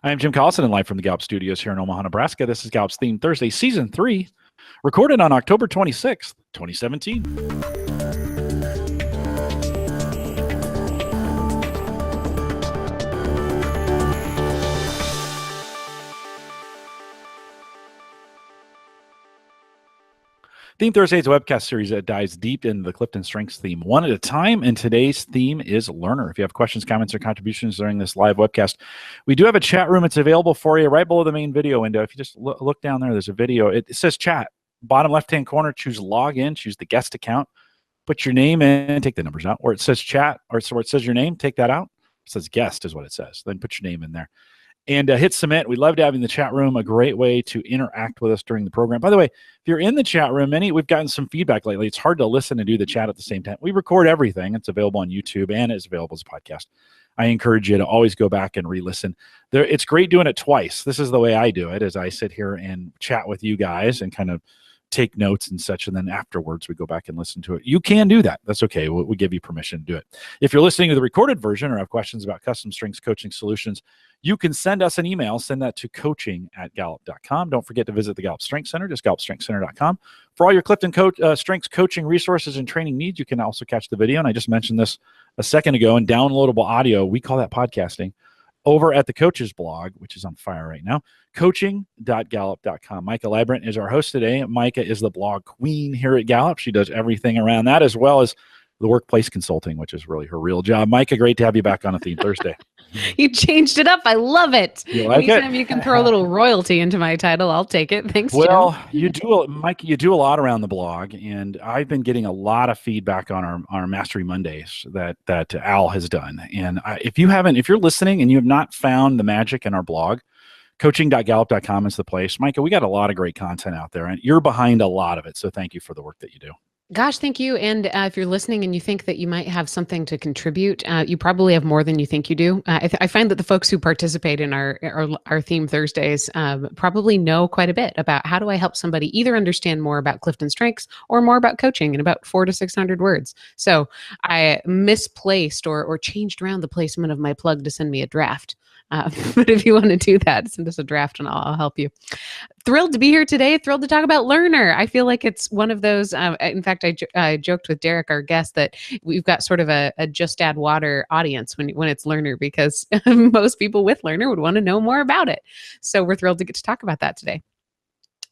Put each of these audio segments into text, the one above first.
I am Jim Collison and live from the Gallup studios here in Omaha, Nebraska. This is Gallup's Theme Thursday, Season 3, recorded on October 26th, 2017. Theme Thursday is a webcast series that dives deep into the Clifton Strengths theme one at a time, and today's theme is learner. If you have questions, comments, or contributions during this live webcast, we do have a chat room. It's available for you right below the main video window. If you just look down there, there's a video. It says chat. Bottom left-hand corner, choose log in, choose the guest account, put your name in, take the numbers out. Where it says chat, or where it says your name, take that out. It says guest is what it says. Then put your name in there. And hit submit. We'd love to have you in the chat room. A great way to interact with us during the program. By the way, if you're in the chat room, we've gotten some feedback lately. It's hard to listen and do the chat at the same time. We record everything. It's available on YouTube and it's available as a podcast. I encourage you to always go back and re-listen. It's great doing it twice. This is the way I do it, as I sit here and chat with you guys and kind of take notes and such, and then afterwards we go back and listen to it. You can do that. That's okay. We give you permission to do it. If you're listening to the recorded version or have questions about custom strengths coaching solutions, you can send us an email. Send that to coaching@gallup.com. Don't forget to visit the Gallup Strength Center, just gallupstrengthcenter.com. For all your Clifton Strengths coaching resources and training needs, you can also catch the video. And I just mentioned this a second ago, in downloadable audio, we call that podcasting, over at the coach's blog, which is on fire right now, coaching.gallup.com. Maika Leibbrandt is our host today. Maika is the blog queen here at Gallup. She does everything around that, as well as the workplace consulting, which is really her real job. Maika, great to have you back on a Theme Thursday. You changed it up. I love it. You like Anytime it? you can throw a little royalty into my title, I'll take it. Thanks, Well, Jim. Maika, you do a lot around the blog, and I've been getting a lot of feedback on our Mastery Mondays that Al has done. And if you're listening and you have not found the magic in our blog, coaching.gallup.com is the place. Maika, we got a lot of great content out there, and you're behind a lot of it. So thank you for the work that you do. Gosh, thank you. And if you're listening and you think that you might have something to contribute, you probably have more than you think you do. I find that the folks who participate in our Theme Thursdays probably know quite a bit about how do I help somebody either understand more about Clifton Strengths or more about coaching in about 400 to 600 words. So I misplaced or changed around the placement of my plug to send me a draft. But if you want to do that, send us a draft and I'll help you. Thrilled to be here today. Thrilled to talk about learner. I feel like it's one of those, in fact, I joked with Derrick, our guest, that we've got sort of a just add water audience when it's learner, because most people with learner would want to know more about it. So we're thrilled to get to talk about that today.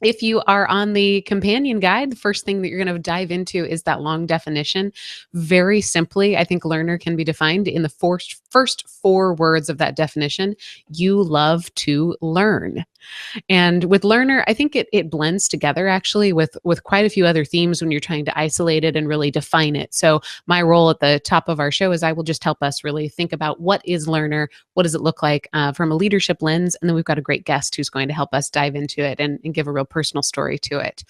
If you are on the companion guide, the first thing that you're going to dive into is that long definition. Very simply, I think learner can be defined in the first 4 words of that definition. You love to learn. And with learner, I think it blends together actually with quite a few other themes when you're trying to isolate it and really define it. So my role at the top of our show is I will just help us really think about what is learner, what does it look like from a leadership lens, and then we've got a great guest who's going to help us dive into it and give a real personal story to it.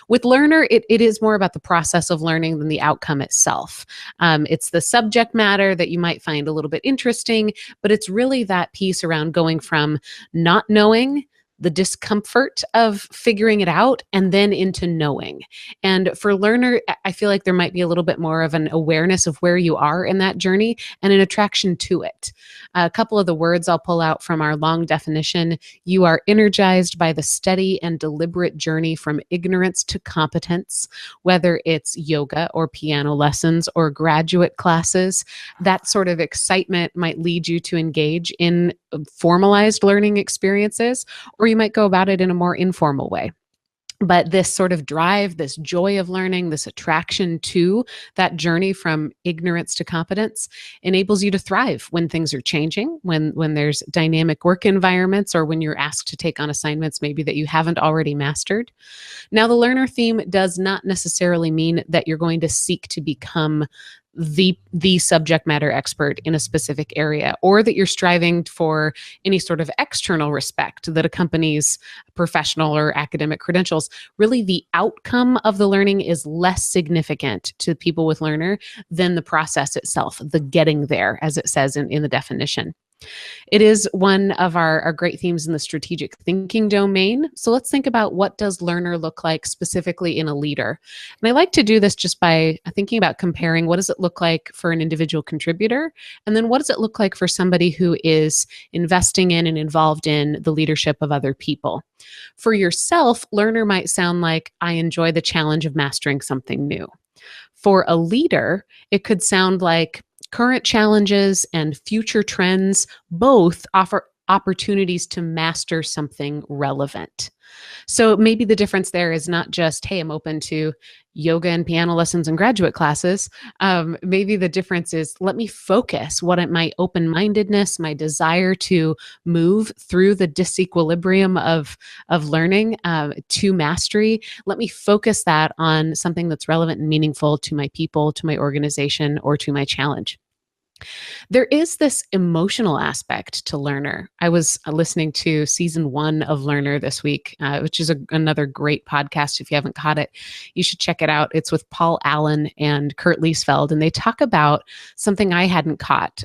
With learner, it is more about the process of learning than the outcome itself. It's the subject matter that you might find a little bit interesting, but it's really that piece around going from not knowing, the discomfort of figuring it out, and then into knowing. And for learner, I feel like there might be a little bit more of an awareness of where you are in that journey and an attraction to it. A couple of the words I'll pull out from our long definition: you are energized by the steady and deliberate journey from ignorance to competence, whether it's yoga or piano lessons or graduate classes. That sort of excitement might lead you to engage in formalized learning experiences, or you might go about it in a more informal way. But this sort of drive, this joy of learning, this attraction to that journey from ignorance to competence enables you to thrive when things are changing, when there's dynamic work environments, or when you're asked to take on assignments maybe that you haven't already mastered. Now, the learner theme does not necessarily mean that you're going to seek to become the subject matter expert in a specific area, or that you're striving for any sort of external respect that accompanies professional or academic credentials. Really, the outcome of the learning is less significant to people with learner than the process itself, the getting there, as it says in the definition. It is one of our great themes in the strategic thinking domain. So let's think about, what does learner look like specifically in a leader? And I like to do this just by thinking about comparing, what does it look like for an individual contributor? And then what does it look like for somebody who is investing in and involved in the leadership of other people? For yourself, learner might sound like, I enjoy the challenge of mastering something new. For a leader, it could sound like, current challenges and future trends both offer opportunities to master something relevant. So maybe the difference there is not just, hey, I'm open to yoga and piano lessons and graduate classes. Maybe the difference is, let me focus my open-mindedness, my desire to move through the disequilibrium of learning to mastery. Let me focus that on something that's relevant and meaningful to my people, to my organization, or to my challenge. There is this emotional aspect to Learner. I was listening to season 1 of Learner this week, which is another great podcast. If you haven't caught it, you should check it out. It's with Paul Allen and Kurt Liesfeld, and they talk about something I hadn't caught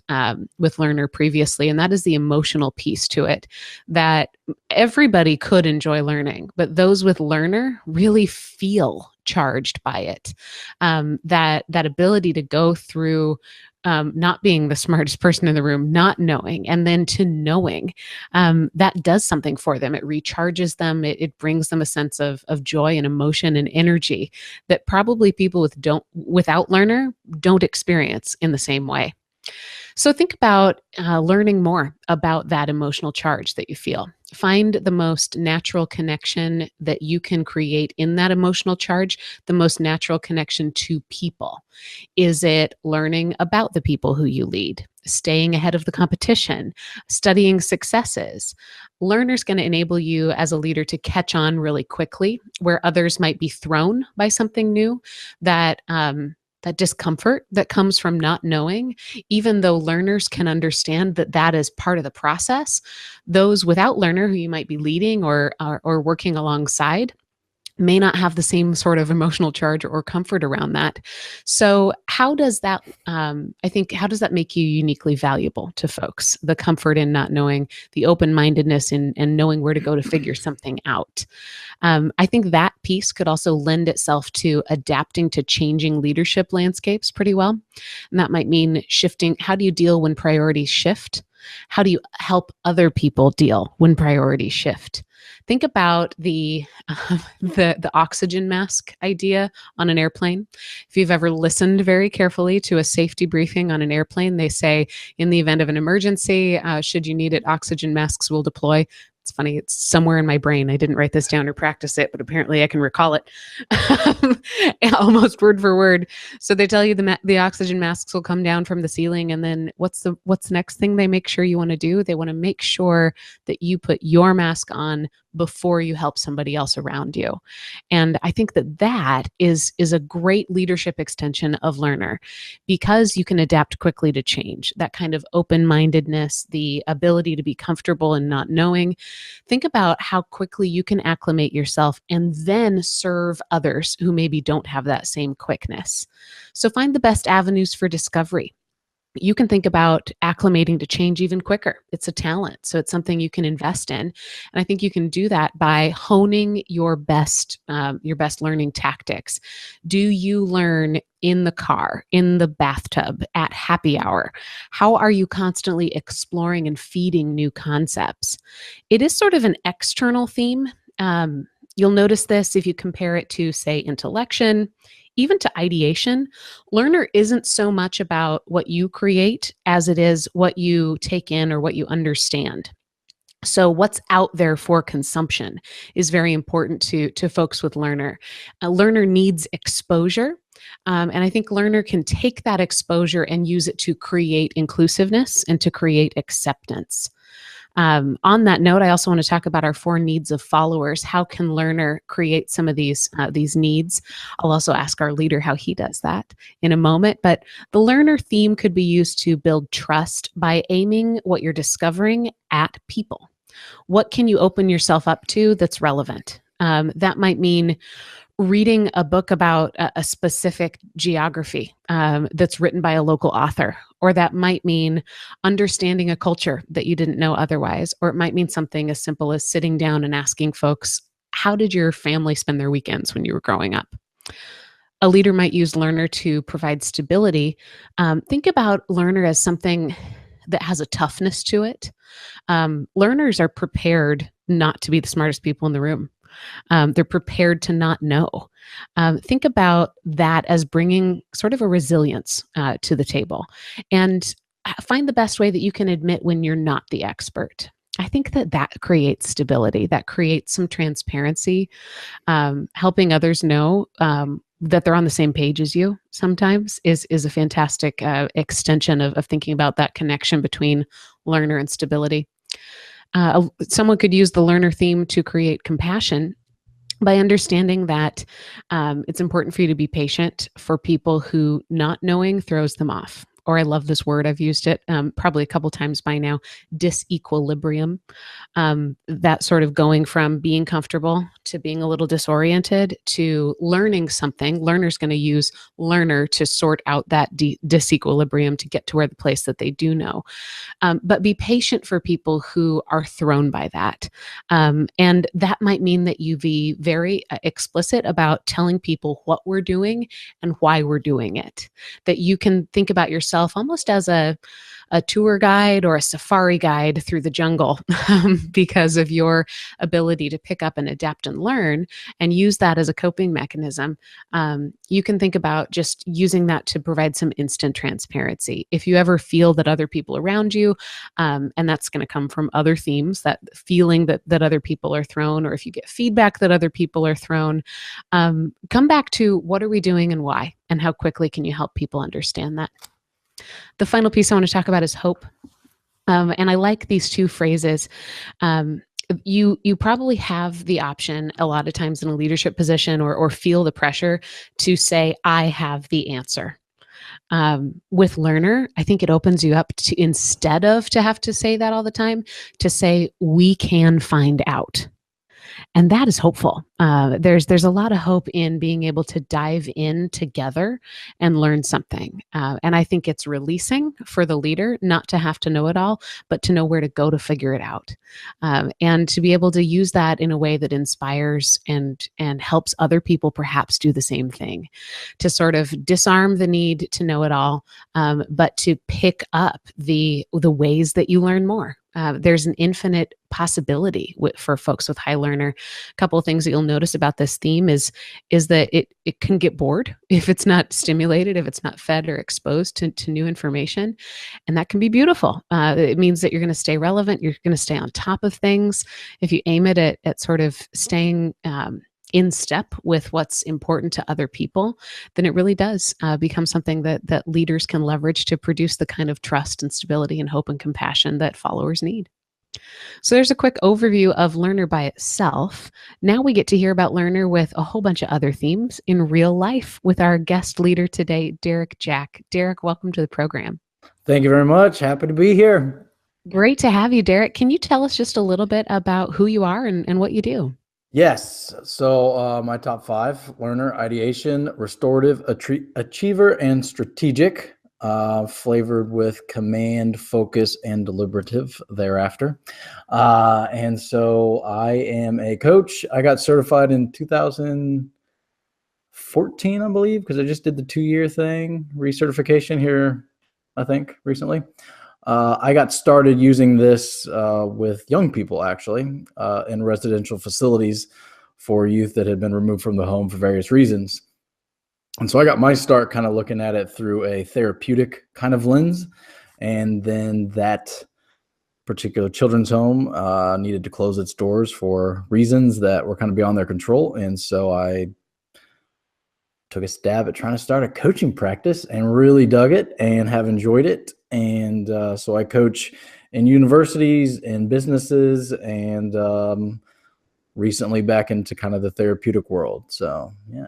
with Learner previously, and that is the emotional piece to it, that everybody could enjoy learning, but those with Learner really feel charged by it. That ability to go through not being the smartest person in the room, not knowing, and then to knowing, that does something for them. It recharges them. It brings them a sense of joy and emotion and energy that probably people without Learner don't experience in the same way. So think about learning more about that emotional charge that you feel. Find the most natural connection that you can create in that emotional charge, the most natural connection to people. Is it learning about the people who you lead, staying ahead of the competition, studying successes? Learner's going to enable you as a leader to catch on really quickly where others might be thrown by something new, that discomfort that comes from not knowing. Even though learners can understand that that is part of the process, those without Learner who you might be leading or working alongside may not have the same sort of emotional charge or comfort around that. So how does that, how does that make you uniquely valuable to folks? The comfort in not knowing, the open-mindedness and knowing where to go to figure something out. I think that piece could also lend itself to adapting to changing leadership landscapes pretty well. And that might mean shifting. How do you deal when priorities shift? How do you help other people deal when priorities shift? Think about the oxygen mask idea on an airplane. If you've ever listened very carefully to a safety briefing on an airplane, they say, in the event of an emergency, should you need it, oxygen masks will deploy. It's funny, it's somewhere in my brain. I didn't write this down or practice it, but apparently I can recall it almost word for word. So they tell you the oxygen masks will come down from the ceiling, and then what's the next thing they make sure you want to do? They want to make sure that you put your mask on before you help somebody else around you. And I think that is a great leadership extension of Learner, because you can adapt quickly to change. That kind of open-mindedness, the ability to be comfortable in not knowing. Think about how quickly you can acclimate yourself and then serve others who maybe don't have that same quickness. So find the best avenues for discovery. You can think about acclimating to change even quicker. It's a talent, so it's something you can invest in. And I think you can do that by honing your best learning tactics. Do you learn in the car, in the bathtub, at happy hour? How are you constantly exploring and feeding new concepts? It is sort of an external theme. You'll notice this if you compare it to, say, intellection, even to ideation. Learner isn't so much about what you create as it is what you take in or what you understand. So what's out there for consumption is very important to folks with Learner. A learner needs exposure. And I think Learner can take that exposure and use it to create inclusiveness and to create acceptance. On that note, I also want to talk about our 4 needs of followers. How can Learner create some of these needs? I'll also ask our leader how he does that in a moment. But the Learner theme could be used to build trust by aiming what you're discovering at people. What can you open yourself up to that's relevant? That might mean reading a book about a specific geography that's written by a local author, or that might mean understanding a culture that you didn't know otherwise, or it might mean something as simple as sitting down and asking folks, how did your family spend their weekends when you were growing up? A leader might use learner to provide stability. Think about learner as something that has a toughness to it. Learners are prepared not to be the smartest people in the room. They're prepared to not know. Think about that as bringing sort of a resilience to the table, and find the best way that you can admit when you're not the expert. I think that creates stability, that creates some transparency, helping others know that they're on the same page as you sometimes is a fantastic extension of thinking about that connection between learner and stability. Someone could use the learner theme to create compassion by understanding that it's important for you to be patient for people who not knowing throws them off. Or I love this word, I've used it probably a couple times by now, disequilibrium. That sort of going from being comfortable to being a little disoriented to learning something. Learner's going to use learner to sort out that disequilibrium to get to where the place that they do know. But be patient for people who are thrown by that. And that might mean that you be very explicit about telling people what we're doing and why we're doing it. That you can think about yourself almost as a tour guide or a safari guide through the jungle because of your ability to pick up and adapt and learn and use that as a coping mechanism. You can think about just using that to provide some instant transparency. If you ever feel that other people around you, and that's going to come from other themes, that feeling that other people are thrown, or if you get feedback that other people are thrown, come back to what are we doing and why, and how quickly can you help people understand that. The final piece I want to talk about is hope. And I like these two phrases. You probably have the option a lot of times in a leadership position or feel the pressure to say, I have the answer. With learner, I think it opens you up to, instead of to have to say that all the time, to say, we can find out. And that is hopeful. There's a lot of hope in being able to dive in together and learn something. And I think it's releasing for the leader not to have to know it all, but to know where to go to figure it out. And to be able to use that in a way that inspires and helps other people perhaps do the same thing. To sort of disarm the need to know it all, but to pick up the ways that you learn more. There's an infinite possibility for folks with high learner. A couple of things that you'll notice about this theme is that it can get bored if it's not stimulated, if it's not fed or exposed to new information. And that can be beautiful. It means that you're going to stay relevant. You're going to stay on top of things. If you aim it at sort of staying in step with what's important to other people, then it really does become something that leaders can leverage to produce the kind of trust and stability and hope and compassion that followers need. So there's a quick overview of learner by itself. Now we get to hear about learner with a whole bunch of other themes in real life with our guest leader today, Derrick Jack. Derrick, welcome to the program. Thank you very much. Happy to be here. Great to have you, Derrick. Can you tell us just a little bit about who you are and what you do? Yes. So my top 5: learner, ideation, restorative, achiever, and strategic, flavored with command, focus, and deliberative thereafter. And so I am a coach. I got certified in 2014, I believe, because I just did the 2-year thing, recertification here, I think, recently. I got started using this with young people, actually, in residential facilities for youth that had been removed from the home for various reasons. And so I got my start kind of looking at it through a therapeutic kind of lens. And then that particular children's home needed to close its doors for reasons that were kind of beyond their control. And so I took a stab at trying to start a coaching practice and really dug it and have enjoyed it. And so I coach in universities and businesses and recently back into kind of the therapeutic world. So, yeah.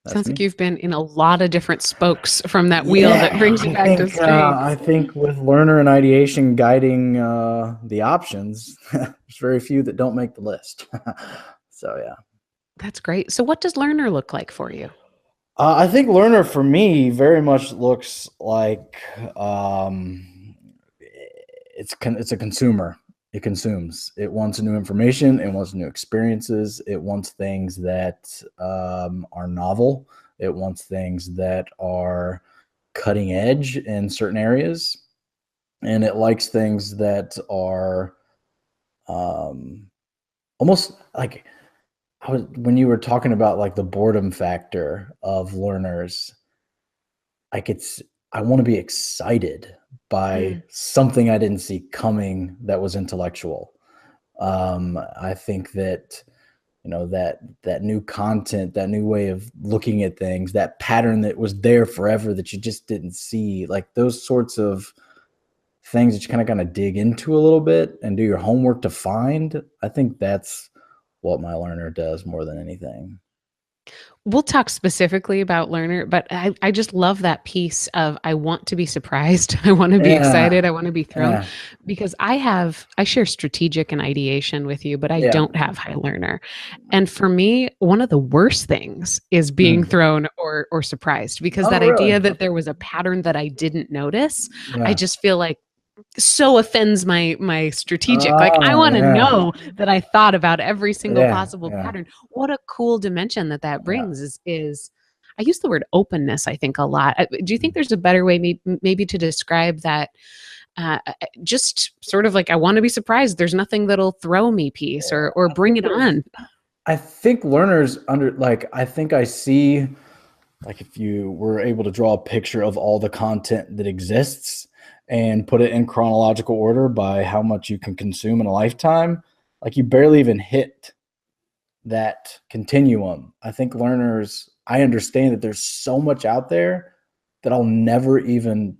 Sounds like you've been in a lot of different spokes from that wheel that brings you back to strength. I think with learner and ideation guiding the options, there's very few that don't make the list. So, yeah. That's great. So what does learner look like for you? I think learner for me very much looks like it's a consumer. It consumes. It wants new information. It wants new experiences. It wants things that are novel. It wants things that are cutting edge in certain areas, and it likes things that are almost like when you were talking about like the boredom factor of learners, like I want to be excited by something I didn't see coming that was intellectual. I think that that new content, that new way of looking at things, that pattern that was there forever that you just didn't see, like those sorts of things that you kind of dig into a little bit and do your homework to find. I think that's what my learner does more than anything. We'll talk specifically about learner, but I just love that piece of I want to be surprised. I want to be excited. I want to be thrown because I share strategic and ideation with you, but I don't have high learner. And for me, one of the worst things is being thrown or surprised because that idea that there was a pattern that I didn't notice, I just feel like so offends my strategic. Like I want to know that I thought about every single possible pattern. What a cool dimension that brings is I use the word openness, I think, a lot. Do you think there's a better way maybe to describe that? Just sort of like, I want to be surprised. There's nothing that'll throw me piece or bring it on. I think learners I think I see, like if you were able to draw a picture of all the content that exists and put it in chronological order by how much you can consume in a lifetime, like you barely even hit that continuum. I think learners, I understand that there's so much out there that I'll never even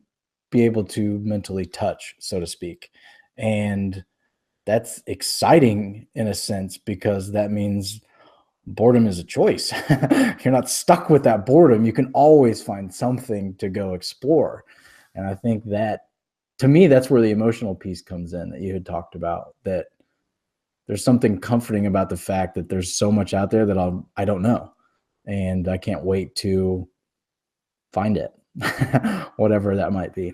be able to mentally touch, so to speak. And that's exciting in a sense, because that means boredom is a choice. You're not stuck with that boredom. You can always find something to go explore. And I think that, to me, that's where the emotional piece comes in that you had talked about, that there's something comforting about the fact that there's so much out there that I don't know. And I can't wait to find it, whatever that might be.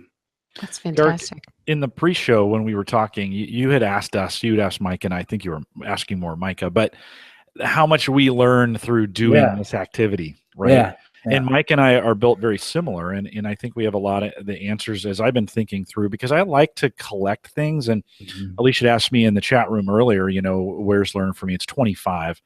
That's fantastic. Derrick, in the pre-show when we were talking, you had asked us, you'd asked Mike, and I think you were asking more Micah, but how much we learn through doing this activity, right? Yeah. And Mike and I are built very similar, and I think we have a lot of the answers as I've been thinking through, because I like to collect things. And Alicia asked me in the chat room earlier, where's learn for me? It's 25.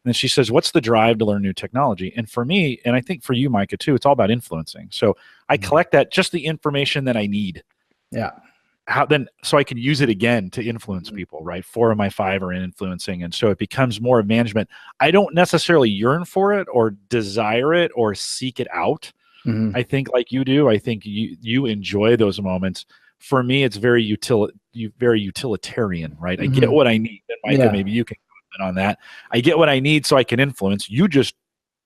And then she says, what's the drive to learn new technology? And for me, and I think for you, Micah, too, it's all about influencing. So I collect just the information that I need. Yeah. So I can use it again to influence people, right? 4 of my 5 are in influencing. And so it becomes more of management. I don't necessarily yearn for it or desire it or seek it out. I think like you do, I think you enjoy those moments. For me, it's very utilitarian, right? I get what I need. And Micah, maybe you can comment on that. I get what I need so I can influence. You just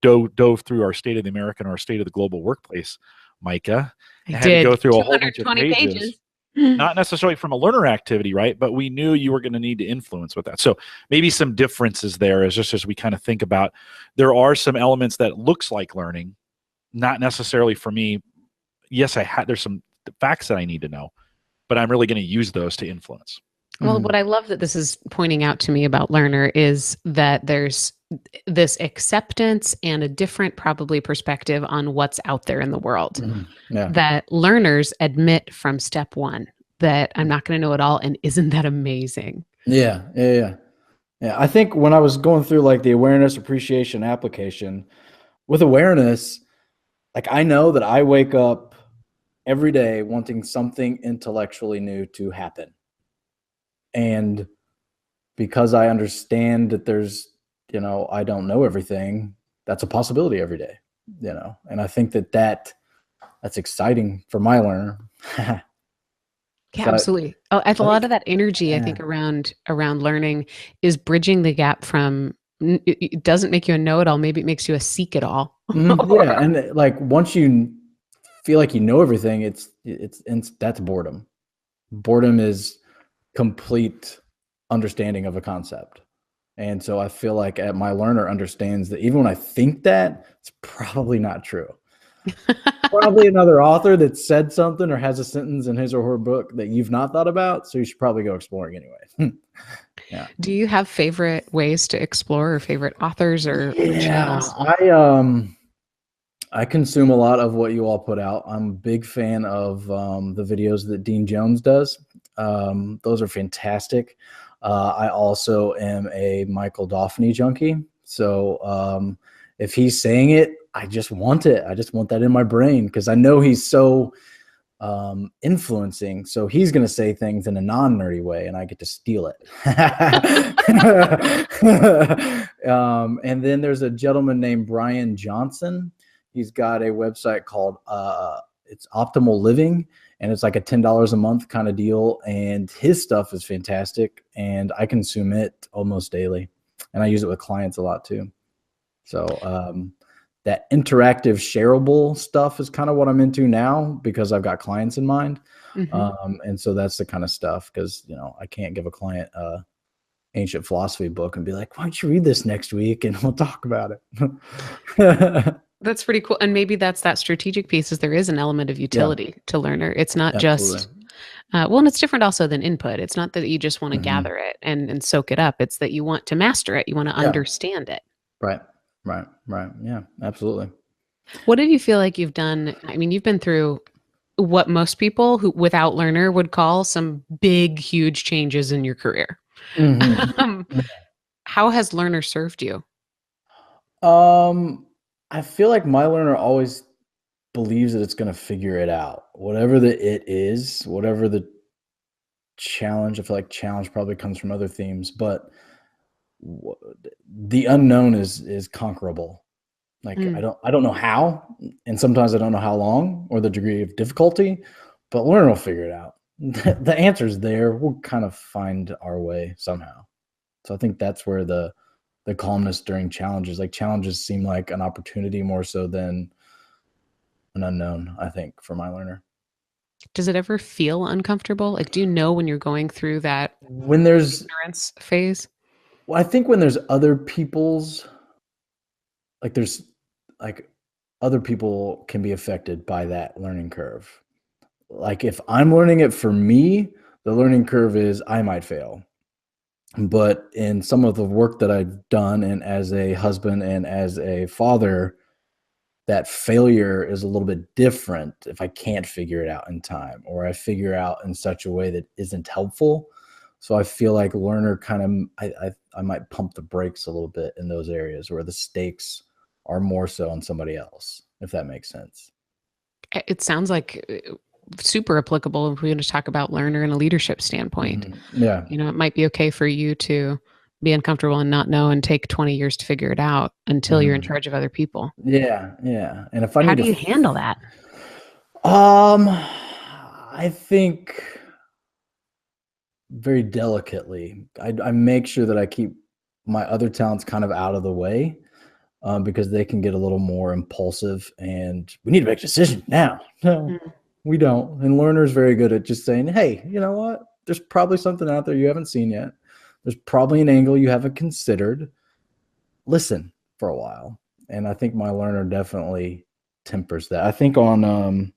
dove through our State of the American or our State of the Global Workplace, Micah. I had did. to go through a whole bunch of 220 pages. Not necessarily from a learner activity, right? But we knew you were going to need to influence with that. So maybe some differences there is just as we kind of think about, there are some elements that looks like learning, not necessarily for me. Yes, there's some facts that I need to know, but I'm really going to use those to influence. Well, what I love that this is pointing out to me about learner is that there's this acceptance and a different probably perspective on what's out there in the world. That learners admit from step one that I'm not going to know it all. And isn't that amazing? Yeah. I think when I was going through like the awareness, appreciation, application, with awareness, like I know that I wake up every day wanting something intellectually new to happen. And because I understand that there's, I don't know everything, that's a possibility every day, and I think that's exciting for my learner. Yeah, absolutely. A lot of that energy, I think, around learning is bridging the gap from, it doesn't make you a know-it-all, maybe it makes you a seek-it-all. Yeah, and like once you feel like you know everything, that's boredom. Boredom is complete understanding of a concept. And so I feel like my learner understands that even when I think that, it's probably not true. Probably another author that said something or has a sentence in his or her book that you've not thought about. So you should probably go exploring anyway. Yeah. Do you have favorite ways to explore or favorite authors or channels? I consume a lot of what you all put out. I'm a big fan of the videos that Dean Jones does. Those are fantastic. I also am a Michael Daphne junkie. So if he's saying it, I just want it. I just want that in my brain because I know he's so influencing. So he's going to say things in a non-nerdy way and I get to steal it. And then there's a gentleman named Bryan Johnson. He's got a website called it's Optimal Living, and it's like a $10 a month kind of deal. And his stuff is fantastic, and I consume it almost daily, and I use it with clients a lot too. So that interactive, shareable stuff is kind of what I'm into now because I've got clients in mind. And so that's the kind of stuff because I can't give a client a ancient philosophy book and be like, why don't you read this next week and we'll talk about it. That's pretty cool. And maybe that's that strategic piece is there is an element of utility to learner. It's not just, and it's different also than input. It's not that you just want to gather it and soak it up. It's that you want to master it. You want to understand it. Right. Yeah, absolutely. What do you feel like you've done? I mean, you've been through what most people who without learner would call some big, huge changes in your career. How has learner served you? I feel like my learner always believes that it's going to figure it out. Whatever it is, whatever the challenge, I feel like challenge probably comes from other themes, but the unknown is conquerable. Like I don't know how, and sometimes I don't know how long or the degree of difficulty, but learner will figure it out. The answer's there. We'll kind of find our way somehow. So I think that's where the calmness during challenges, like challenges seem like an opportunity more so than an unknown, I think, for my learner. Does it ever feel uncomfortable? Like, do you know when you're going through that when there's ignorance phase? Well, I think when there's other people's, other people can be affected by that learning curve. Like if I'm learning it for me, the learning curve is I might fail. But in some of the work that I've done and as a husband and as a father, that failure is a little bit different if I can't figure it out in time or I figure out in such a way that isn't helpful. So I feel like learner kind of, I might pump the brakes a little bit in those areas where the stakes are more so on somebody else, if that makes sense. It sounds like super applicable if we're going to talk about learner in a leadership standpoint. Yeah. It might be okay for you to be uncomfortable and not know and take 20 years to figure it out until you're in charge of other people. Yeah. And if I How do you handle that? I think very delicately. I make sure that I keep my other talents kind of out of the way because they can get a little more impulsive and we need to make a decision now. No, we don't. And learner's very good at just saying, hey, you know what? There's probably something out there you haven't seen yet. There's probably an angle you haven't considered. Listen for a while. And I think my learner definitely tempers that. I think on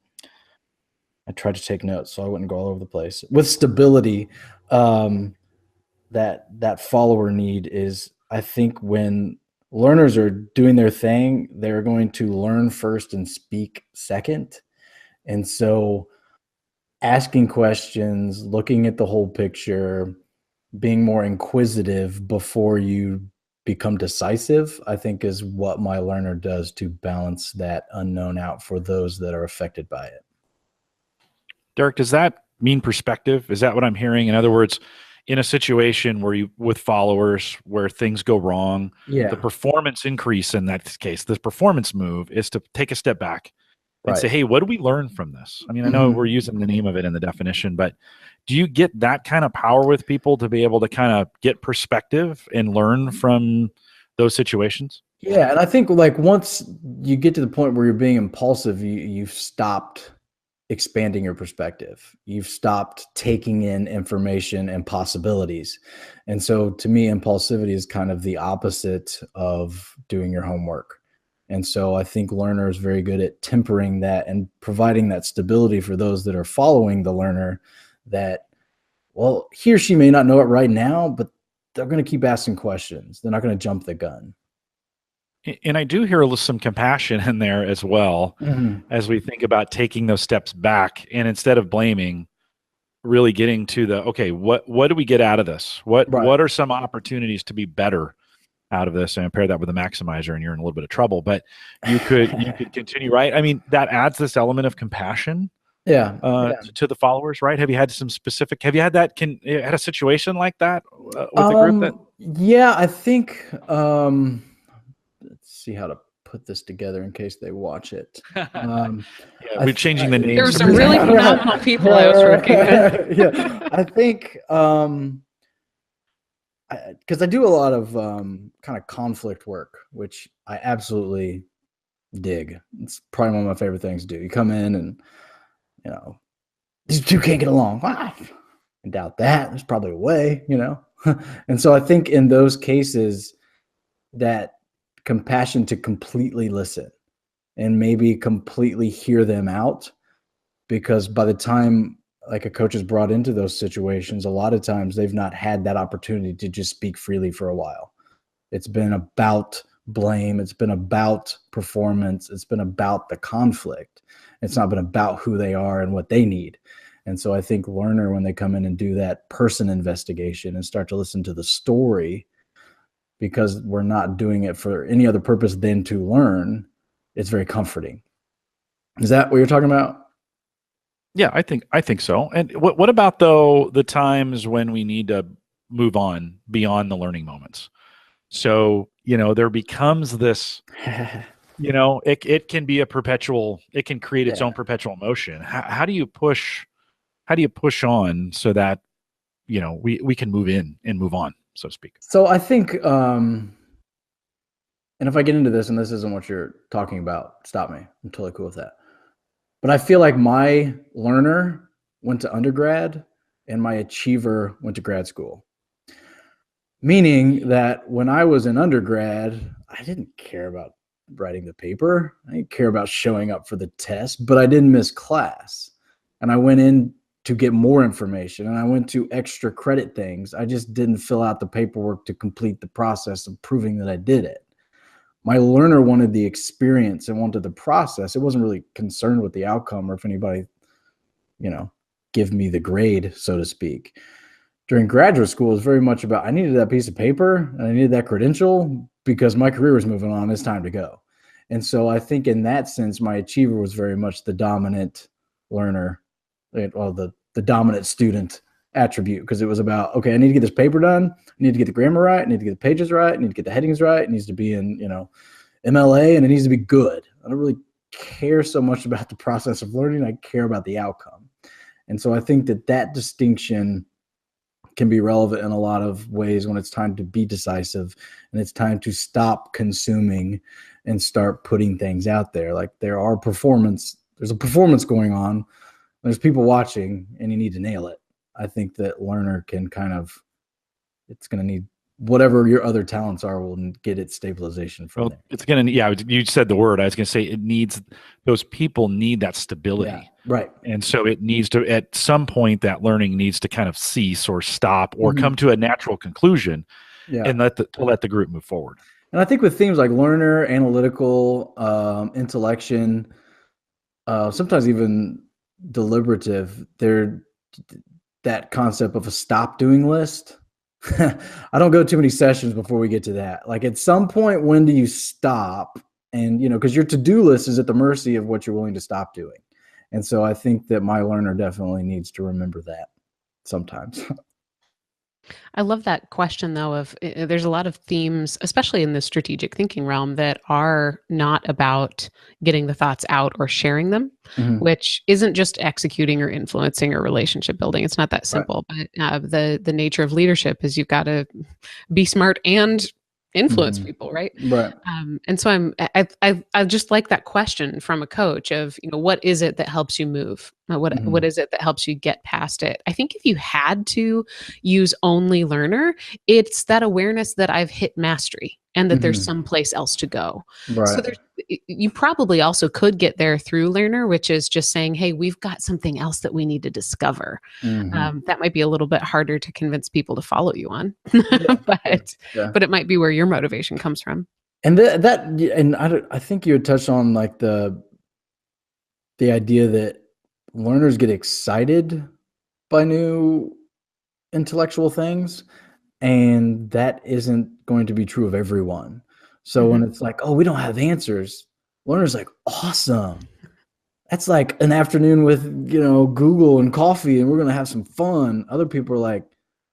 I tried to take notes so I wouldn't go all over the place. With stability, that follower need is, I think when learners are doing their thing, they're going to learn first and speak second. And so asking questions, looking at the whole picture, being more inquisitive before you become decisive, I think is what my learner does to balance that unknown out for those that are affected by it. Derrick, does that mean perspective? Is that what I'm hearing? In other words, in a situation where with followers where things go wrong, the performance increase in that case, the performance move is to take a step back and say, hey, what do we learn from this? I mean, I know we're using the name of it in the definition, but do you get that kind of power with people to be able to kind of get perspective and learn from those situations? Yeah. And I think like once you get to the point where you're being impulsive, you've stopped expanding your perspective. You've stopped taking in information and possibilities. And so to me, impulsivity is kind of the opposite of doing your homework. And so I think learner is very good at tempering that and providing that stability for those that are following the learner, that, well, he or she may not know it right now, but they're going to keep asking questions. They're not going to jump the gun. And I do hear some compassion in there as well, as we think about taking those steps back, and instead of blaming, really getting to the, okay, what do we get out of this? What are some opportunities to be better out of this? And pair that with a maximizer and you're in a little bit of trouble, but you could continue, right? I mean, that adds this element of compassion to the followers, right? Have you had have you had a situation like that with a group that? Yeah, I think, let's see how to put this together in case they watch it. We're changing the names. There were some really phenomenal people I was working with. Yeah, I think, because I do a lot of kind of conflict work, which I absolutely dig. It's probably one of my favorite things to do. You come in and, these two can't get along. I doubt that. There's probably a way, And so I think in those cases, that compassion to completely listen and maybe completely hear them out, because by the time like a coach is brought into those situations, a lot of times they've not had that opportunity to just speak freely for a while. It's been about blame. It's been about performance. It's been about the conflict. It's not been about who they are and what they need. And so I think learner, when they come in and do that person investigation and start to listen to the story, because we're not doing it for any other purpose than to learn, it's very comforting. Is that what you're talking about? Yeah, I think so. And what about though the times when we need to move on beyond the learning moments? So, there becomes this, it can be it can create its own perpetual motion. How do you push on so that, we can move in and move on, so to speak? So I think, and if I get into this and this isn't what you're talking about, stop me. I'm totally cool with that. But I feel like my learner went to undergrad and my achiever went to grad school. Meaning that when I was in undergrad, I didn't care about writing the paper. I didn't care about showing up for the test, but I didn't miss class. And I went in to get more information, and I went to extra credit things. I just didn't fill out the paperwork to complete the process of proving that I did it. My learner wanted the experience and wanted the process. It wasn't really concerned with the outcome or if anybody, give me the grade, so to speak. During graduate school, it was very much about, I needed that piece of paper and I needed that credential because my career was moving on. It's time to go. And so I think in that sense, my achiever was very much the dominant learner, well, the dominant student attribute, because it was about, okay, I need to get this paper done. I need to get the grammar right. I need to get the pages right. I need to get the headings right. It needs to be in, MLA, and it needs to be good. I don't really care so much about the process of learning. I care about the outcome. And so I think that distinction can be relevant in a lot of ways when it's time to be decisive and it's time to stop consuming and start putting things out there. Like there's a performance going on. There's people watching and you need to nail it. I think that learner can it's going to need whatever your other talents are will get its stabilization from there. It's going to, you said the word. I was going to say those people need that stability. Yeah, right. And so it needs to, at some point, that learning needs to kind of cease or stop or come to a natural conclusion and let the group move forward. And I think with themes like learner, analytical, intellection, sometimes even deliberative, that concept of a stop doing list. I don't go too many sessions before we get to that. Like at some point, when do you stop? And, because your to-do list is at the mercy of what you're willing to stop doing. And so I think that my learner definitely needs to remember that sometimes. I love that question, though, of there's a lot of themes, especially in the strategic thinking realm, that are not about getting the thoughts out or sharing them, which isn't just executing or influencing or relationship building. It's not that simple. Right. But the nature of leadership is you've got to be smart and influence people, right? Right. And so I just like that question from a coach of, what is it that helps you move? What is it that helps you get past it? I think if you had to use only learner, it's that awareness that I've hit mastery and that there's someplace else to go. So Right. you probably also could get there through learner, which is just saying, hey, we've got something else that we need to discover. That might be a little bit harder to convince people to follow you on, but it might be where your motivation comes from. And I think you had touched on like the idea that learners get excited by new intellectual things, and that isn't going to be true of everyone. So when it's like, oh, we don't have answers, learners like, awesome. That's like an afternoon with, Google and coffee, and we're going to have some fun. Other people are like,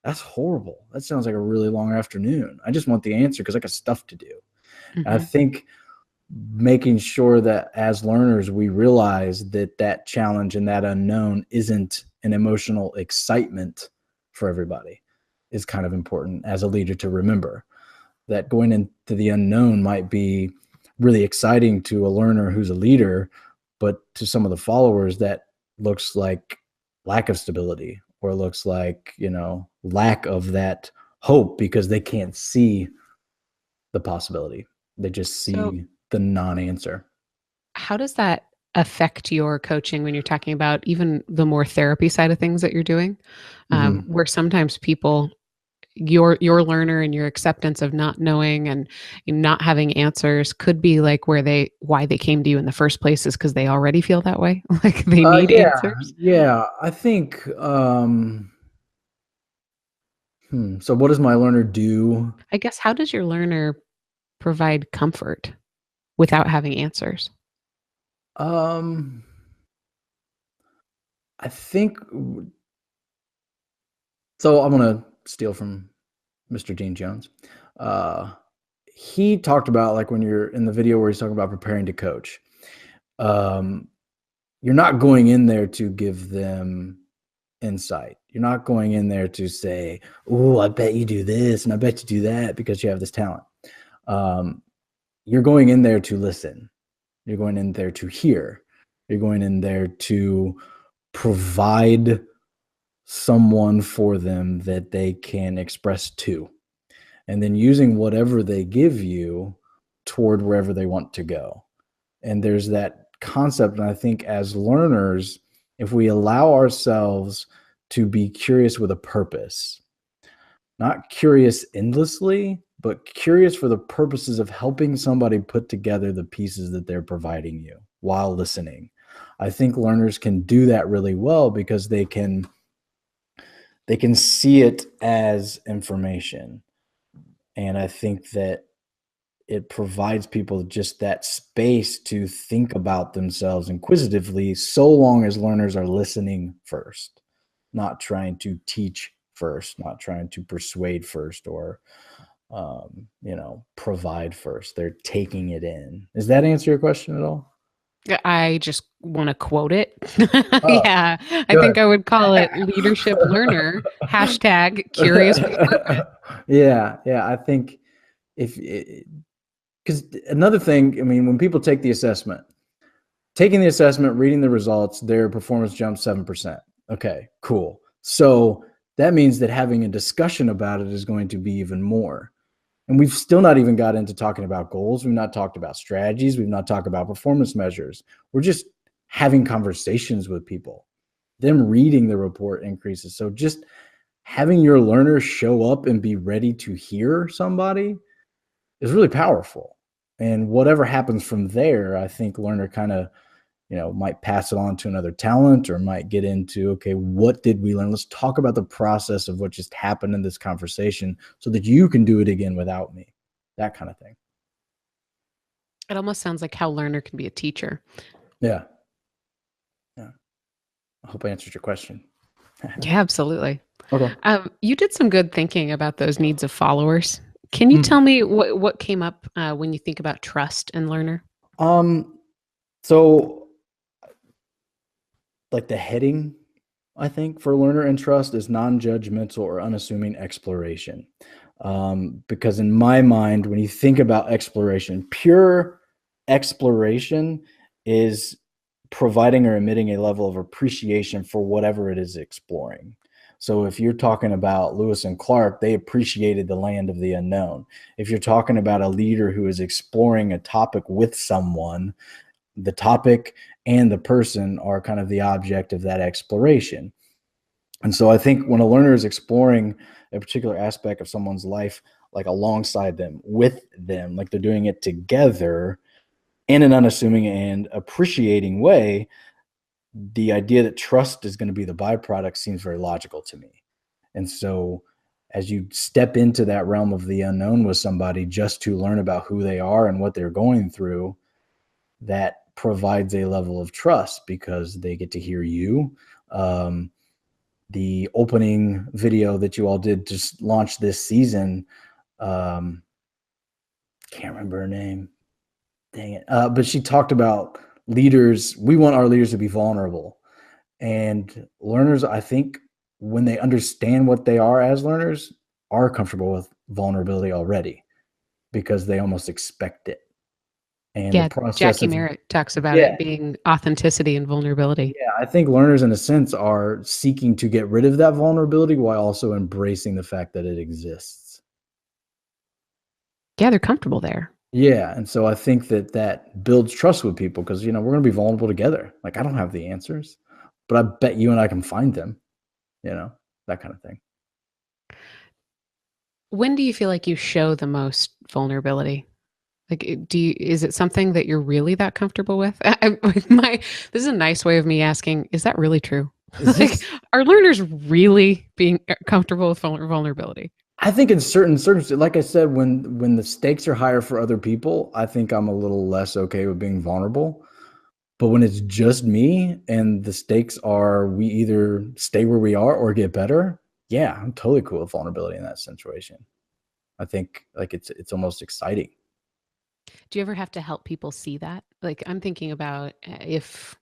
that's horrible. That sounds like a really long afternoon. I just want the answer because I got stuff to do. I think making sure that as learners, we realize that challenge and that unknown isn't an emotional excitement for everybody is kind of important as a leader to remember. That going into the unknown might be really exciting to a learner who's a leader, but to some of the followers that looks like lack of stability or looks like, lack of that hope because they can't see the possibility. They just see the non-answer. How does that affect your coaching when you're talking about even the more therapy side of things that you're doing? Where sometimes people, your learner and your acceptance of not knowing and not having answers could be like why they came to you in the first place is because they already feel that way. Like they need answers. Yeah. I think, so what does my learner do? I guess, how does your learner provide comfort without having answers? I think, so I'm going to steal from Mr. Dean Jones. He talked about, like, when you're in the video where he's talking about preparing to coach, you're not going in there to give them insight. You're not going in there to say, oh, I bet you do this and I bet you do that because you have this talent. You're going in there to listen. You're going in there to hear. You're going in there to provide someone for them that they can express to, and then using whatever they give you toward wherever they want to go. And there's that concept. And I think as learners, if we allow ourselves to be curious with a purpose, not curious endlessly, but curious for the purposes of helping somebody put together the pieces that they're providing you while listening, I think learners can do that really well because they can see it as information. And I think that it provides people just that space to think about themselves inquisitively, so long as learners are listening first, not trying to teach first, not trying to persuade first or, provide first. They're taking it in. Does that answer your question at all? I just want to quote it. Yeah, I think I would call it leadership learner, #curious with purpose. Yeah. I think because another thing, I mean, when people take the assessment, reading the results, their performance jumps 7%. Okay, cool. So that means that having a discussion about it is going to be even more. And we've still not even got into talking about goals. We've not talked about strategies. We've not talked about performance measures. We're just having conversations with people. Them reading the report increases. So just having your learner show up and be ready to hear somebody is really powerful. And whatever happens from there, I think learner kind of, might pass it on to another talent or might get into, okay, what did we learn? Let's talk about the process of what just happened in this conversation so that you can do it again without me. That kind of thing. It almost sounds like how learner can be a teacher. Yeah. I hope I answered your question. Yeah, absolutely. Okay. You did some good thinking about those needs of followers. Can you tell me what came up when you think about trust and learner? So like the heading, I think, for learner and trust is non-judgmental or unassuming exploration. Because in my mind, when you think about exploration, pure exploration is providing or emitting a level of appreciation for whatever it is exploring. So if you're talking about Lewis and Clark, they appreciated the land of the unknown. If you're talking about a leader who is exploring a topic with someone, the topic and the person are kind of the object of that exploration. And so I think when a learner is exploring a particular aspect of someone's life, like alongside them, with them, like they're doing it together in an unassuming and appreciating way, the idea that trust is going to be the byproduct seems very logical to me. And so as you step into that realm of the unknown with somebody just to learn about who they are and what they're going through, that provides a level of trust because they get to hear you. The opening video that you all did just launch this season, can't remember her name. Dang it. But she talked about leaders. We want our leaders to be vulnerable. And learners, I think, when they understand what they are as learners, are comfortable with vulnerability already because they almost expect it. And Yeah, the process Jackie of, Merritt talks about it being authenticity and vulnerability. Yeah, I think learners, in a sense, are seeking to get rid of that vulnerability while also embracing the fact that it exists. Yeah, they're comfortable there. Yeah, and so I think that that builds trust with people because, you know, we're going to be vulnerable together. Like, I don't have the answers, but I bet you and I can find them, you know, that kind of thing. When do you feel like you show the most vulnerability? Like, is it something that you're really that comfortable with? This is a nice way of me asking, is that really true? Like, are learners really being comfortable with vulnerability? I think in certain circumstances, like I said, when the stakes are higher for other people, I think I'm a little less okay with being vulnerable. But when it's just me and the stakes are we either stay where we are or get better, yeah, I'm totally cool with vulnerability in that situation. I think like it's almost exciting. Do you ever have to help people see that? Like, I'm thinking about if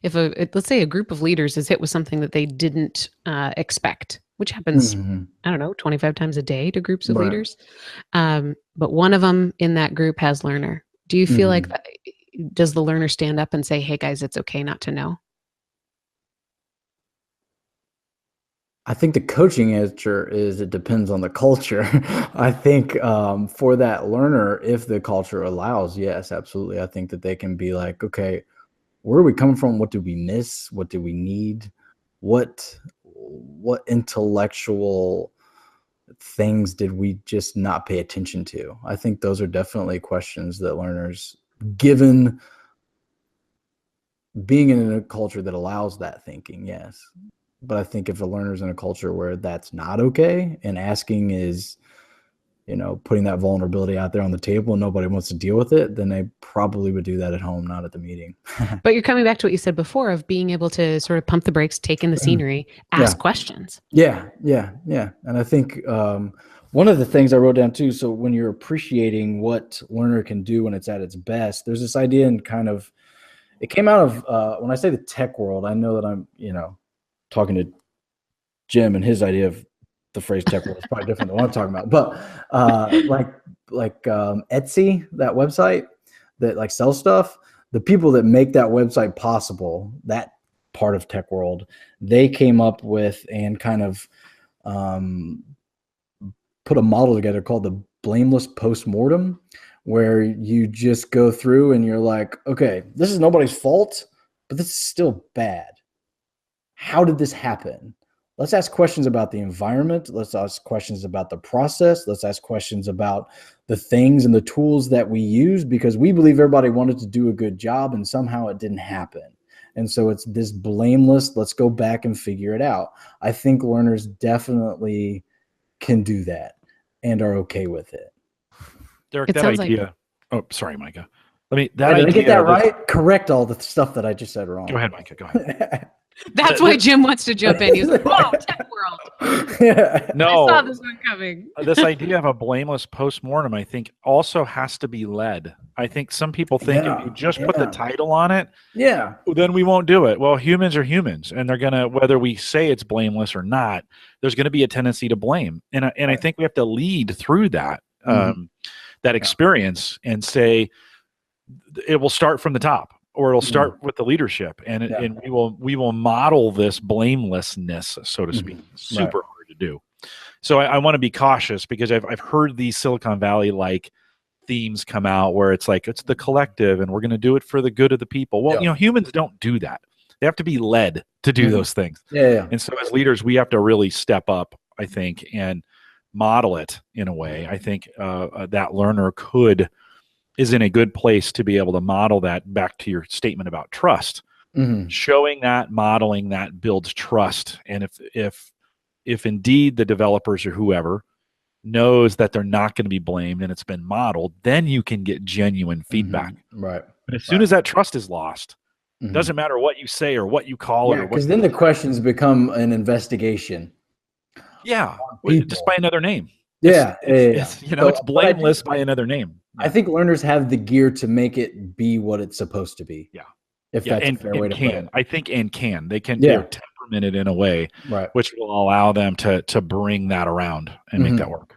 let's say a group of leaders is hit with something that they didn't expect, which happens, I don't know, 25 times a day to groups of leaders. But one of them in that group has learner. Do you feel like does the learner stand up and say, hey guys, it's okay not to know? I think the coaching answer is it depends on the culture. I think for that learner, if the culture allows, yes, absolutely. I think that they can be like, okay, where are we coming from? What do we miss? What do we need? What intellectual things did we just not pay attention to? I think those are definitely questions that learners, given being in a culture that allows that thinking, yes. But I think if a learner's in a culture where that's not okay and asking is, you know, putting that vulnerability out there on the table and nobody wants to deal with it, then they probably would do that at home, not at the meeting. But you're coming back to what you said before of being able to sort of pump the brakes, take in the scenery, ask questions. Yeah. And I think one of the things I wrote down too, so when you're appreciating what learner can do when it's at its best, there's this idea and kind of, it came out of, when I say the tech world, I know that I'm, you know, talking to Jim and his idea of the phrase tech world is probably different than what I'm talking about. But like Etsy, that website that like sells stuff, the people that make that website possible, that part of tech world, they came up with and kind of put a model together called the blameless postmortem, where you just go through and you're like, okay, this is nobody's fault, but this is still bad. How did this happen? Let's ask questions about the environment. Let's ask questions about the process. Let's ask questions about the things and the tools that we use, because we believe everybody wanted to do a good job and somehow it didn't happen. And so it's this blameless, let's go back and figure it out. I think learners definitely can do that and are okay with it. Derrick, that idea. Oh, sorry, Maika. Did I get that right? Correct all the stuff that I just said wrong. Go ahead, Maika. Go ahead. That's why Jim wants to jump in. He's like, "Whoa, tech world!" No, I saw this one coming. This idea of a blameless postmortem, I think, also has to be led. I think some people think if you just put the title on it, then we won't do it. Well, humans are humans, and they're gonna, whether we say it's blameless or not, there's gonna be a tendency to blame, and I think we have to lead through that that experience and say it will start from the top. or it'll start with the leadership, and we will model this blamelessness, so to speak. Super hard to do. So I want to be cautious, because I've heard these Silicon Valley like themes come out where it's like, it's the collective and we're going to do it for the good of the people. Well, humans don't do that. They have to be led to do those things. And so as leaders, we have to really step up, I think, and model it in a way. I think that learner is in a good place to be able to model that. Back to your statement about trust. Showing that, modeling that builds trust. And if indeed the developers or whoever knows that they're not going to be blamed and it's been modeled, then you can get genuine feedback. Right. But as soon as that trust is lost, it doesn't matter what you say or what you call it. Because then the questions become an investigation. Just by another name. It's blameless by another name. I think learners have the gear to make it be what it's supposed to be. If that's a fair way to put it. I think they can they're temperamented in a way which will allow them to bring that around and make that work.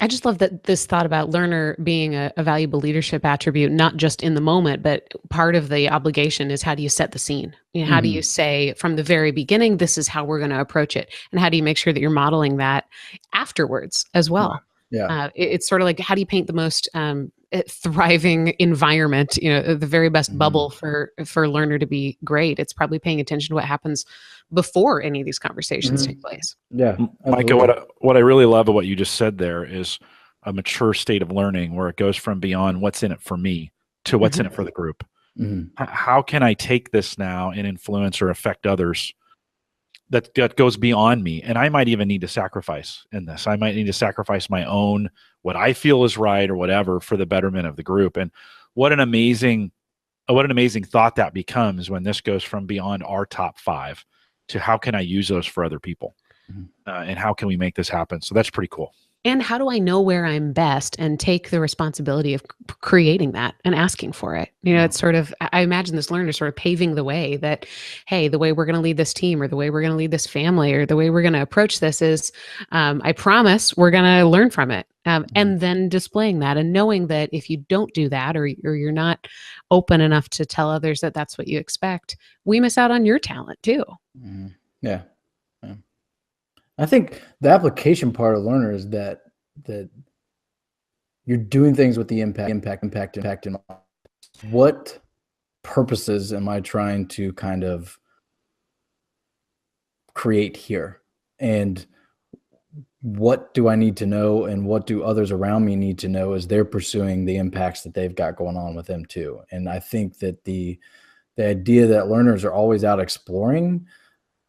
I just love that this thought about learner being a valuable leadership attribute, not just in the moment, but part of the obligation is, how do you set the scene? How do you say from the very beginning, this is how we're going to approach it? And how do you make sure that you're modeling that afterwards as well? It's sort of like, how do you paint the most thriving environment, the very best bubble for a learner to be great? It's probably paying attention to what happens before any of these conversations take place. Maika, what I really love about what you just said there is a mature state of learning, where it goes from beyond what's in it for me to what's in it for the group. How can I take this now and influence or affect others that goes beyond me? And I might even need to sacrifice in this. I might need to sacrifice my own, what I feel is right or whatever, for the betterment of the group. And what an amazing thought that becomes when this goes from beyond our top 5 to how can I use those for other people, and how can we make this happen? So that's pretty cool. And how do I know where I'm best and take the responsibility of creating that and asking for it? It's sort of, I imagine this learner sort of paving the way that, hey, the way we're going to lead this team, or the way we're going to lead this family, or the way we're going to approach this is, I promise we're going to learn from it. And then displaying that, and knowing that if you don't do that, or you're not open enough to tell others that that's what you expect, we miss out on your talent too. I think the application part of learner is that you're doing things with the impact in mind. What purposes am I trying to kind of create here? And what do I need to know, and what do others around me need to know as they're pursuing the impacts that they've got going on with them too? And I think that the idea that learners are always out exploring,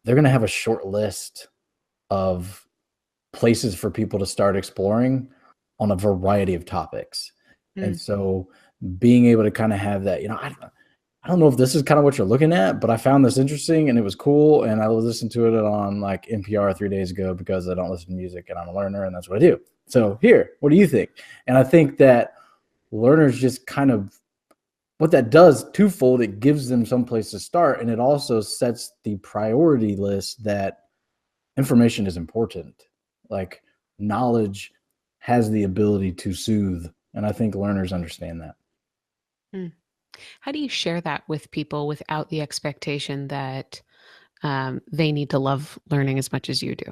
they're going to have a short list of places for people to start exploring on a variety of topics. And so being able to kind of have that, I don't know if this is kind of what you're looking at, but I found this interesting and it was cool. And I listened to it on like NPR 3 days ago, because I don't listen to music and I'm a learner and that's what I do. So here, what do you think? And I think that learners just kind of, what that does twofold, it gives them some place to start. And it also sets the priority list that information is important. Like, knowledge has the ability to soothe. And I think learners understand that. How do you share that with people without the expectation that they need to love learning as much as you do?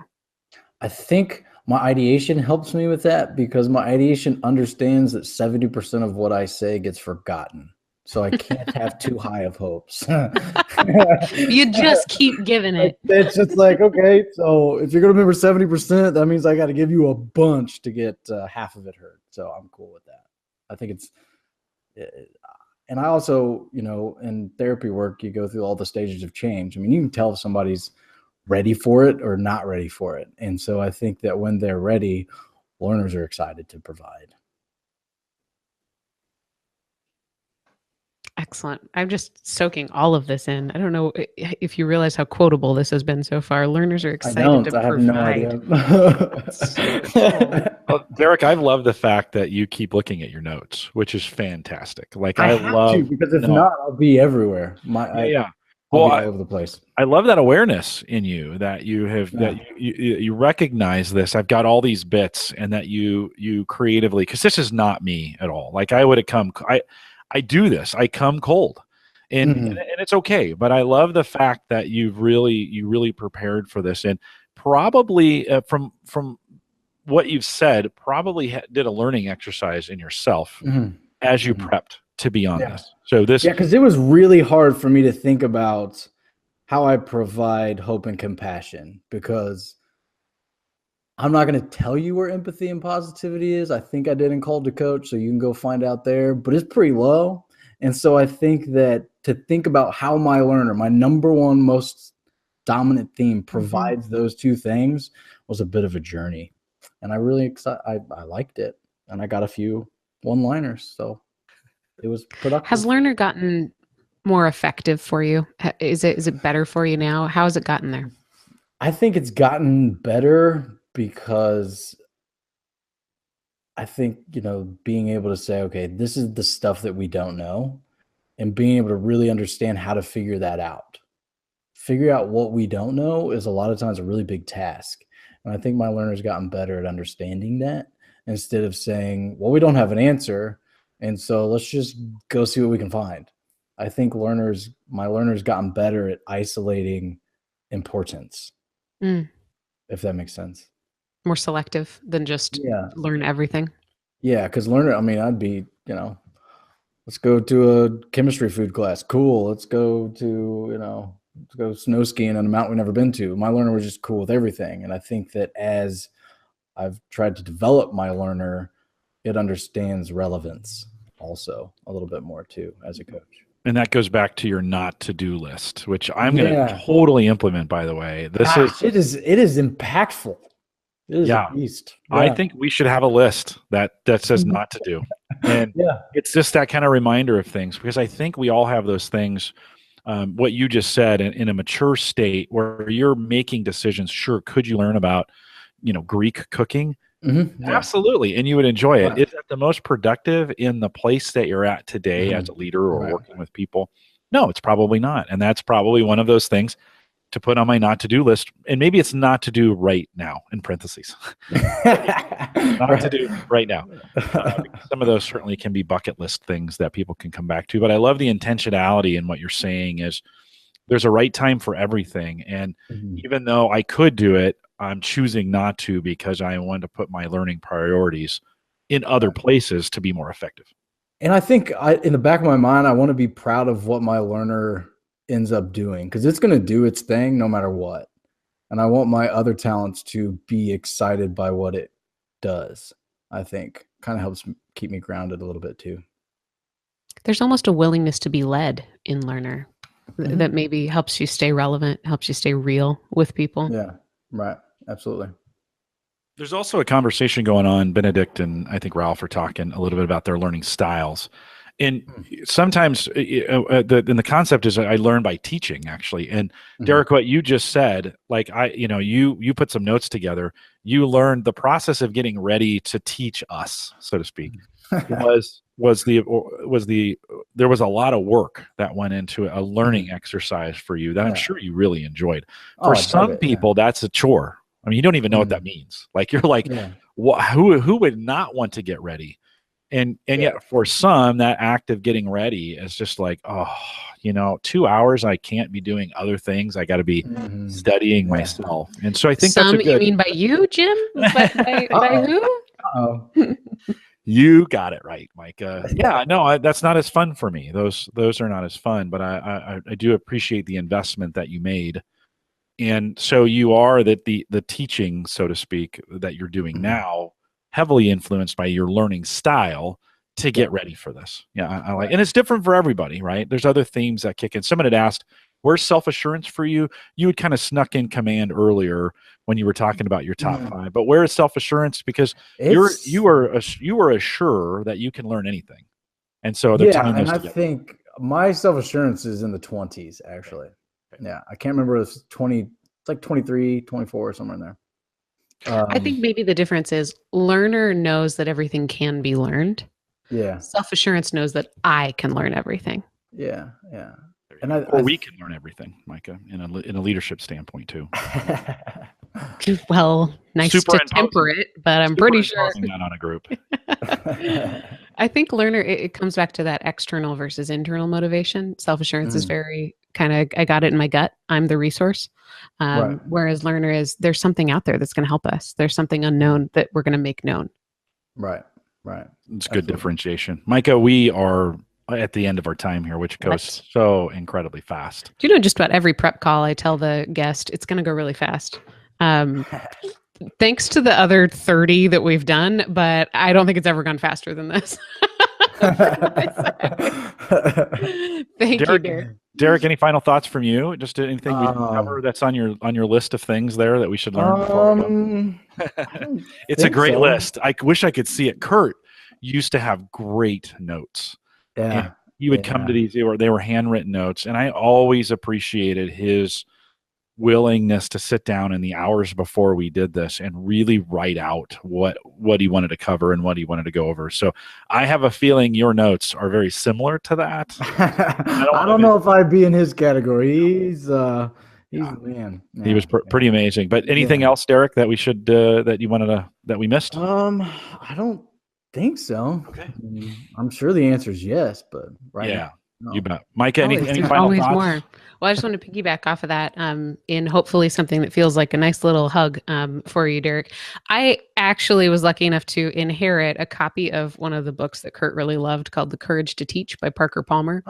I think my ideation helps me with that, because my ideation understands that 70% of what I say gets forgotten. So I can't have too high of hopes. You just keep giving it. It's just like, okay, so if you're going to remember 70%, that means I got to give you a bunch to get half of it heard. So I'm cool with that. I think and I also, in therapy work, you go through all the stages of change. I mean, you can tell if somebody's ready for it or not ready for it. And so I think that when they're ready, learners are excited to provide. Excellent. I'm just soaking all of this in. I don't know if you realize how quotable this has been so far. Learners are excited to provide. I have no idea. Well, Derrick, I love the fact that you keep looking at your notes, which is fantastic. Like, I love to, because if not, I'll be everywhere. I'll be all over the place. I love that awareness in you, that you have that you recognize this. I've got all these bits, and that you creatively, because this is not me at all. Like, I would have come. I do this. I come cold. And it's okay. But I love the fact that you really prepared for this. And probably from what you've said, probably did a learning exercise in yourself as you prepped to be on this. So because it was really hard for me to think about how I provide hope and compassion, because I'm not going to tell you where empathy and positivity is. I think I did in Called to Coach, so you can go find out there, but it's pretty low. And so I think that to think about how my learner, my number one most dominant theme, provides those two things was a bit of a journey. And I really I liked it. And I got a few one-liners, so it was productive. Has learner gotten more effective for you? Is it better for you now? How has it gotten there? I think it's gotten better because I think, being able to say, okay, this is the stuff that we don't know, and being able to really understand how to figure that out. Figure out what we don't know is a lot of times a really big task. And I think my learner's gotten better at understanding that, instead of saying, well, we don't have an answer, and so let's just go see what we can find. I think my learner's gotten better at isolating importance, if that makes sense. More selective than just learn everything. Yeah, because learner, I'd be, let's go to a chemistry food class. Cool. Let's go to, let's go snow skiing on a mountain we've never been to. My learner was just cool with everything. And I think that as I've tried to develop my learner, it understands relevance also a little bit more too as a coach. And that goes back to your not to-do list, which I'm going to totally implement, by the way. It is impactful. It is a beast. Yeah. I think we should have a list that says not to do. And it's just that kind of reminder of things, because I think we all have those things, what you just said, in a mature state where you're making decisions. Sure, could you learn about, Greek cooking? Absolutely. And you would enjoy it. Is that the most productive in the place that you're at today as a leader or working with people? No, it's probably not. And that's probably one of those things to put on my not to do list. And maybe it's not to do right now, in parentheses. Not to do right now. Some of those certainly can be bucket list things that people can come back to. But I love the intentionality in what you're saying is there's a right time for everything. And even though I could do it, I'm choosing not to, because I want to put my learning priorities in other places to be more effective. And I think in the back of my mind, I want to be proud of what my learner ends up doing, because it's going to do its thing no matter what. And I want my other talents to be excited by what it does. I think kind of helps keep me grounded a little bit too. There's almost a willingness to be led in learner that maybe helps you stay relevant, helps you stay real with people. Yeah, right. Absolutely. There's also a conversation going on. Benedict and I think Ralph are talking a little bit about their learning styles. And sometimes the concept is I learn by teaching, actually. And Derrick, what you just said, like you put some notes together. You learned the process of getting ready to teach us, so to speak, there was a lot of work that went into a learning exhercise for you that I'm sure you really enjoyed. For some people, that's a chore. I mean, you don't even know what that means. Like, you're like, who would not want to get ready? And yet for some, that act of getting ready is just like, 2 hours, I can't be doing other things. I got to be studying myself. And so I think that's a good... You mean by you, Jim? By who? You got it right, Maika. Yeah, no, that's not as fun for me. Those are not as fun, but I do appreciate the investment that you made. And so you are the teaching, so to speak, that you're doing now, heavily influenced by your learning style to get ready for this. Yeah, I like, and it's different for everybody, right? There's other themes that kick in. Someone had asked, where's self-assurance for you? You had kind of snuck in command earlier when you were talking about your top 5, but where is self-assurance? Because you are assured that you can learn anything. And so the time is together. I think my self-assurance is in the 20s, actually. Yeah, I can't remember if it's 20, it's like 23, 24, somewhere in there. I think maybe the difference is learner knows that everything can be learned. Yeah. Self-assurance knows that I can learn everything. Yeah, yeah. And we can learn everything, Maika, in a leadership standpoint too. Well, nice to temper it, but I'm pretty sure that on a group. I think learner, it comes back to that external versus internal motivation. Self-assurance is very kind of, I got it in my gut. I'm the resource. Right. Whereas learner is, there's something out there that's going to help us. There's something unknown that we're going to make known. Right. Right. It's good differentiation. Maika, we are at the end of our time here, which goes so incredibly fast. Do you know, just about every prep call, I tell the guest, it's going to go really fast. Thanks to the other 30 that we've done, but I don't think it's ever gone faster than this. Thank you, Derrick. Derrick, any final thoughts from you? Just anything we cover that's on your list of things there that we should learn before we go? It's a great list. I wish I could see it. Kurt used to have great notes. Yeah. And he would come to these, they were handwritten notes, and I always appreciated his willingness to sit down in the hours before we did this and really write out what he wanted to cover and what he wanted to go over. So I have a feeling your notes are very similar to that. I don't know if I'd be in his category. He's the man. Yeah. He was pretty amazing. But anything else, Derrick, that we should that you wanted to that we missed? I don't think so. Okay. I'm sure the answer is yes, but now, no. You bet. Maika, any final always thoughts? More. Well, I just want to piggyback off of that in hopefully something that feels like a nice little hug for you, Derrick. I actually was lucky enough to inherit a copy of one of the books that Kurt really loved called The Courage to Teach by Parker Palmer,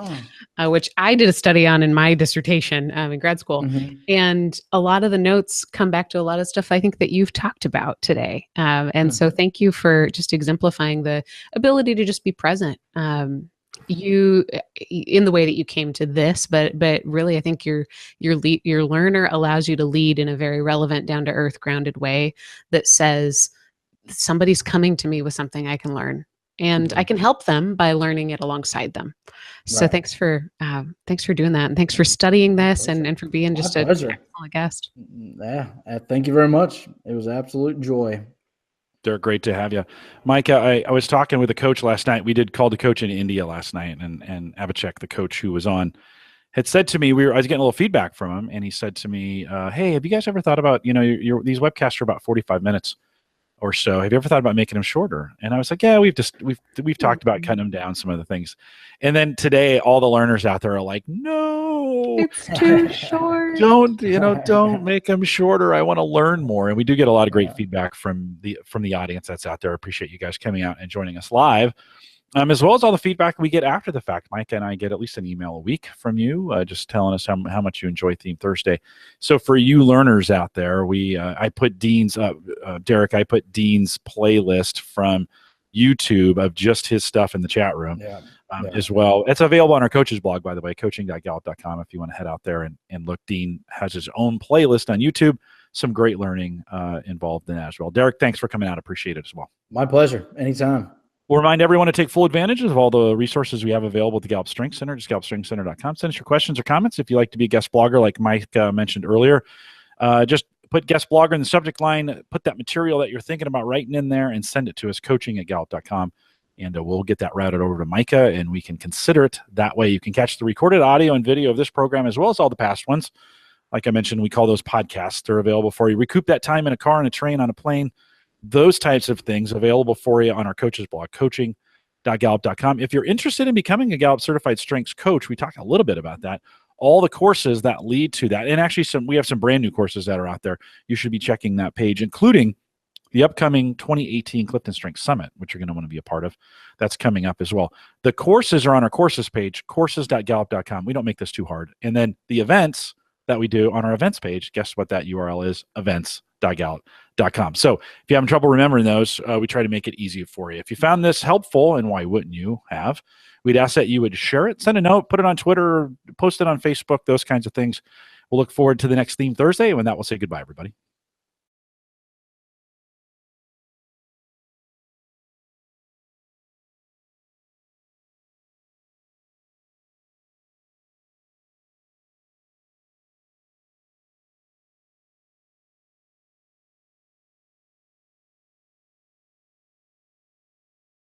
which I did a study on in my dissertation in grad school. And a lot of the notes come back to a lot of stuff I think that you've talked about today. So thank you for just exemplifying the ability to just be present. You in the way that you came to this, but really I think your learner allows you to lead in a very relevant, down to earth, grounded way that says somebody's coming to me with something I can learn, and I can help them by learning it alongside them. So thanks for doing that, and thanks for studying this and for being just an excellent guest. Yeah, thank you very much. It was an absolute joy. They're great to have you. Maika, I was talking with a coach last night. We did call the coach in India last night, and Abhishek, the coach who was on, had said to me, I was getting a little feedback from him, and he said to me, hey, have you guys ever thought about, these webcasts are about 45 minutes or so. Have you ever thought about making them shorter? And I was like, yeah, we've talked about cutting them down, some of the things. And then today, all the learners out there are like, no, it's too short. Don't make them shorter. I want to learn more. And we do get a lot of great feedback from the audience that's out there. I appreciate you guys coming out and joining us live. As well as all the feedback we get after the fact. Maika and I get at least an email a week from you, just telling us how much you enjoy Theme Thursday. So for you learners out there, I put Dean's Derrick. I put Dean's playlist from YouTube of just his stuff in the chat room as well. It's available on our coaches blog, by the way, coaching.gallup.com. If you want to head out there and look, Dean has his own playlist on YouTube. Some great learning involved in that as well. Derrick, thanks for coming out. Appreciate it as well. My pleasure. Anytime. We'll remind everyone to take full advantage of all the resources we have available at the Gallup Strength Center, just gallupstrengthcenter.com. Send us your questions or comments. If you'd like to be a guest blogger, like Mike mentioned earlier, just put guest blogger in the subject line, put that material that you're thinking about writing in there, and send it to us, coaching@gallup.com. And we'll get that routed over to Maika, and we can consider it that way. You can catch the recorded audio and video of this program as well as all the past ones. Like I mentioned, we call those podcasts. They're available for you. Recoup that time in a car, on a train, on a plane. Those types of things available for you on our coaches blog, coaching.gallup.com. If you're interested in becoming a Gallup certified strengths coach, we talk a little bit about that. All the courses that lead to that, and actually we have some brand new courses that are out there. You should be checking that page, including the upcoming 2018 Clifton Strength Summit, which you're going to want to be a part of. That's coming up as well. The courses are on our courses page, courses.gallup.com. We don't make this too hard. And then the events that we do on our events page, guess what that URL is? events.gallup.com. So if you're having trouble remembering those, we try to make it easy for you. If you found this helpful, and why wouldn't you have, we'd ask that you would share it, send a note, put it on Twitter, post it on Facebook, those kinds of things. We'll look forward to the next Theme Thursday, and that will say goodbye, everybody.